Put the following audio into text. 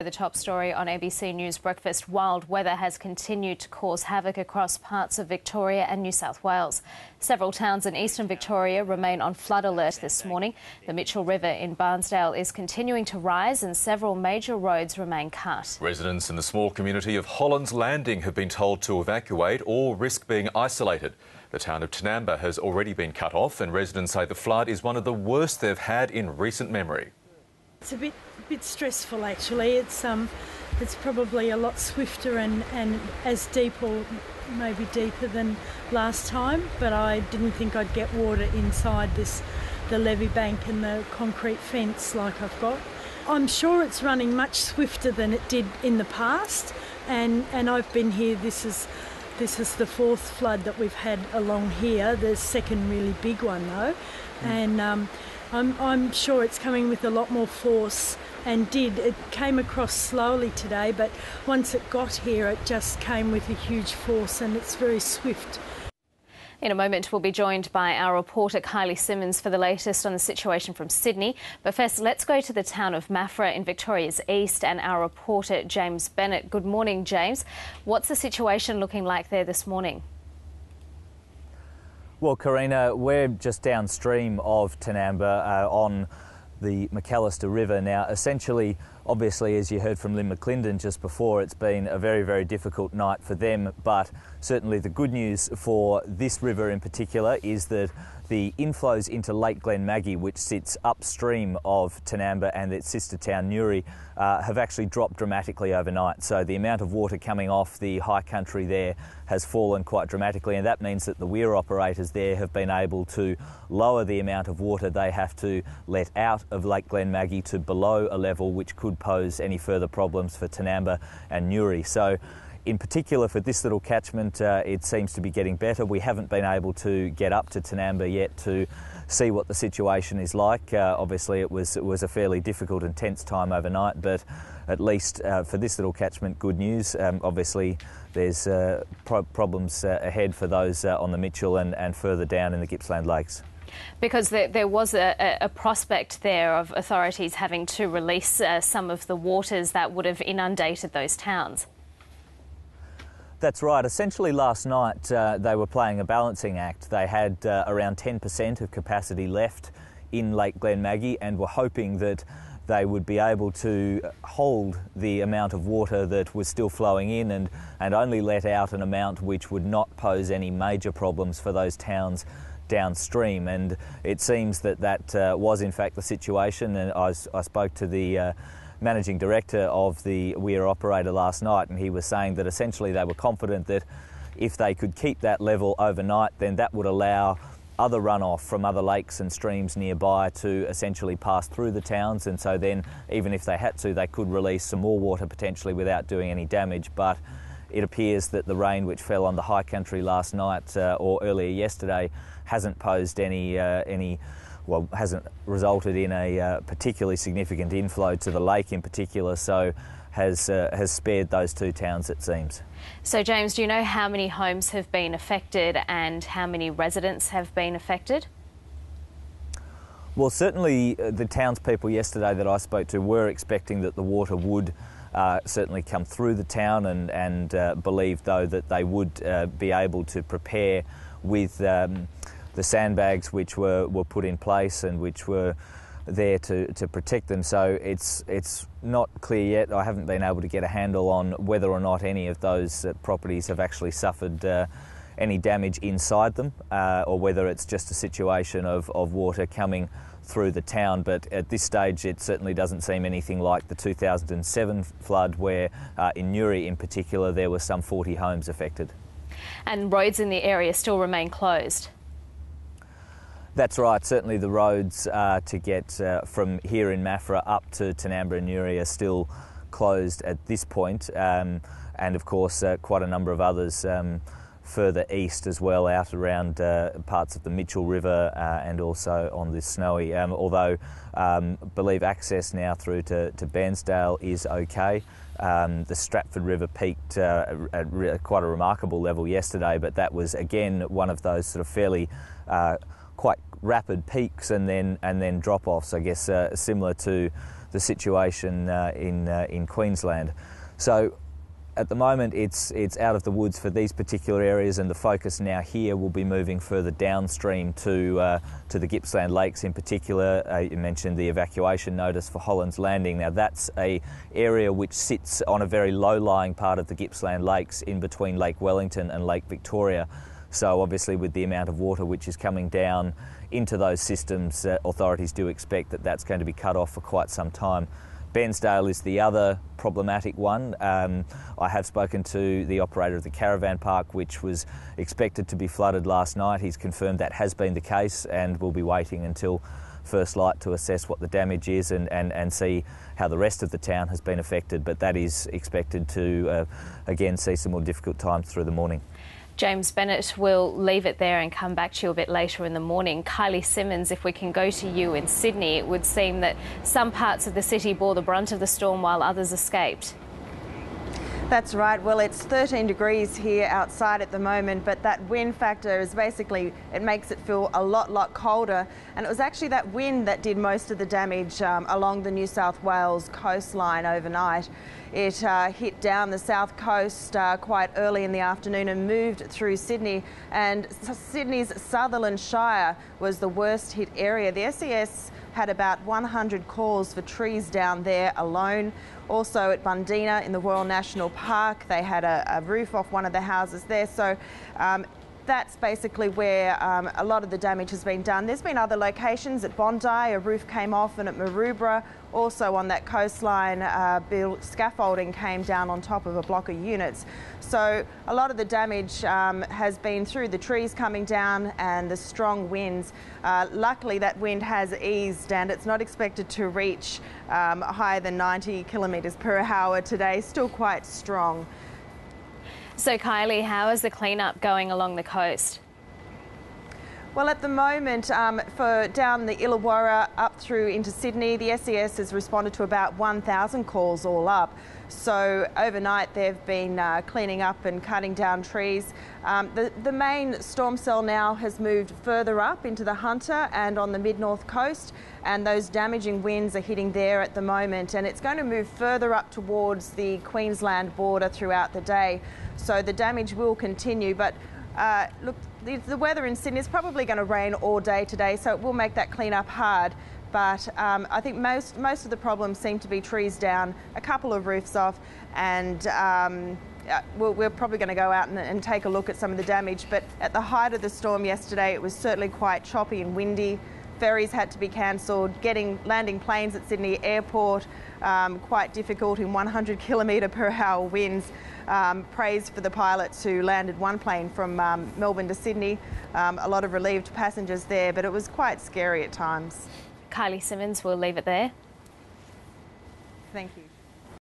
The top story on ABC News Breakfast: wild weather has continued to cause havoc across parts of Victoria and New South Wales. Several towns in eastern Victoria remain on flood alert this morning. The Mitchell River in Barnsdale is continuing to rise and several major roads remain cut. Residents in the small community of Hollands Landing have been told to evacuate or risk being isolated. The town of Tinamba has already been cut off, and residents say the flood is one of the worst they've had in recent memory. It's a bit stressful actually. It's probably a lot swifter and as deep or maybe deeper than last time, but I didn't think I'd get water inside the levee bank and the concrete fence like I've got. I'm sure it's running much swifter than it did in the past, and I've been here. This is the fourth flood that we've had along here, the second really big one though, and I'm sure it's coming with a lot more force, and it came across slowly today, but once it got here it just came with a huge force and it's very swift. In a moment we'll be joined by our reporter Kylie Simmons for the latest on the situation from Sydney. But first, let's go to the town of Maffra in Victoria's east and our reporter James Bennett. Good morning, James. What's the situation looking like there this morning? Well, Karina, we're just downstream of Tinamba on the McAllister River. Now, essentially, obviously, as you heard from Lynn McClendon just before, it's been a very, very difficult night for them. But certainly the good news for this river in particular is that the inflows into Lake Glenmaggie, which sits upstream of Tinamba and its sister town Newry, have actually dropped dramatically overnight. So the amount of water coming off the high country there has fallen quite dramatically, and that means that the weir operators there have been able to lower the amount of water they have to let out of Lake Glenmaggie to below a level which could pose any further problems for Tinamba and Newry. So in particular for this little catchment, it seems to be getting better. We haven't been able to get up to Tinamba yet to see what the situation is like. Obviously it was a fairly difficult and tense time overnight, but at least for this little catchment, good news. Obviously there's problems ahead for those on the Mitchell and further down in the Gippsland Lakes. Because there was a prospect there of authorities having to release some of the waters that would have inundated those towns. That's right. Essentially last night they were playing a balancing act. They had around 10% of capacity left in Lake Glenmaggie and were hoping that they would be able to hold the amount of water that was still flowing in and only let out an amount which would not pose any major problems for those towns downstream. And it seems that was in fact the situation, and I spoke to the Managing Director of the weir operator last night, and he was saying that essentially they were confident that if they could keep that level overnight, then that would allow other runoff from other lakes and streams nearby to essentially pass through the towns, and so then even if they had to, they could release some more water potentially without doing any damage. But it appears that the rain which fell on the high country last night or earlier yesterday hasn't posed hasn't resulted in a particularly significant inflow to the lake in particular, so has spared those two towns, it seems. So, James, do you know how many homes have been affected and how many residents have been affected? Well, certainly the townspeople yesterday that I spoke to were expecting that the water would certainly come through the town and believed, though, that they would be able to prepare with the sandbags which were put in place and which were there to protect them. So it's not clear yet. I haven't been able to get a handle on whether or not any of those properties have actually suffered any damage inside them or whether it's just a situation of water coming through the town. But at this stage it certainly doesn't seem anything like the 2007 flood where in Newry in particular there were some 40 homes affected. And roads in the area still remain closed? That's right. Certainly the roads to get from here in Maffra up to Tinamba and Newry are still closed at this point, and of course quite a number of others further east as well, out around parts of the Mitchell River and also on the Snowy, although I believe access now through to Bairnsdale is okay. The Stratford River peaked at quite a remarkable level yesterday, but that was again one of those sort of fairly quite rapid peaks and then drop-offs, I guess, similar to the situation in Queensland. So at the moment it's out of the woods for these particular areas, and the focus now here will be moving further downstream to the Gippsland Lakes in particular. You mentioned the evacuation notice for Hollands Landing. Now that's a area which sits on a very low-lying part of the Gippsland Lakes in between Lake Wellington and Lake Victoria. So obviously with the amount of water which is coming down into those systems, authorities do expect that that's going to be cut off for quite some time. Bairnsdale is the other problematic one. I have spoken to the operator of the caravan park, which was expected to be flooded last night. He's confirmed that has been the case, and we'll be waiting until first light to assess what the damage is and see how the rest of the town has been affected. But that is expected to, again, see some more difficult times through the morning. James Bennett will leave it there and come back to you a bit later in the morning. Kylie Simmons, if we can go to you in Sydney, it would seem that some parts of the city bore the brunt of the storm while others escaped. That's right. Well, it's 13 degrees here outside at the moment, but that wind factor is basically, it makes it feel a lot colder. And it was actually that wind that did most of the damage along the New South Wales coastline overnight. It hit down the south coast quite early in the afternoon and moved through Sydney. And Sydney's Sutherland Shire was the worst hit area. The SES had about 100 calls for trees down there alone. Also at Bundeena in the Royal National Park, they had a roof off one of the houses there. So that's basically where a lot of the damage has been done. There's been other locations at Bondi, a roof came off, and at Maroubra, also on that coastline, scaffolding came down on top of a block of units. So a lot of the damage has been through the trees coming down and the strong winds. Luckily that wind has eased and it's not expected to reach higher than 90 kilometres per hour today, still quite strong. So Kylie, how is the cleanup going along the coast? Well, at the moment, for down the Illawarra up through into Sydney, the SES has responded to about 1,000 calls all up. So overnight they've been cleaning up and cutting down trees. The main storm cell now has moved further up into the Hunter and on the mid-north coast, and those damaging winds are hitting there at the moment, and it's going to move further up towards the Queensland border throughout the day. So the damage will continue, but look, the weather in Sydney is probably going to rain all day today, so it will make that clean-up hard. But I think most of the problems seem to be trees down, a couple of roofs off, and we're probably going to go out and take a look at some of the damage. But at the height of the storm yesterday, it was certainly quite choppy and windy. Ferries had to be cancelled. Landing planes at Sydney Airport, quite difficult in 100 km/h winds. Praise for the pilots who landed one plane from Melbourne to Sydney. A lot of relieved passengers there, but it was quite scary at times. Kylie Simmons, we'll leave it there. Thank you.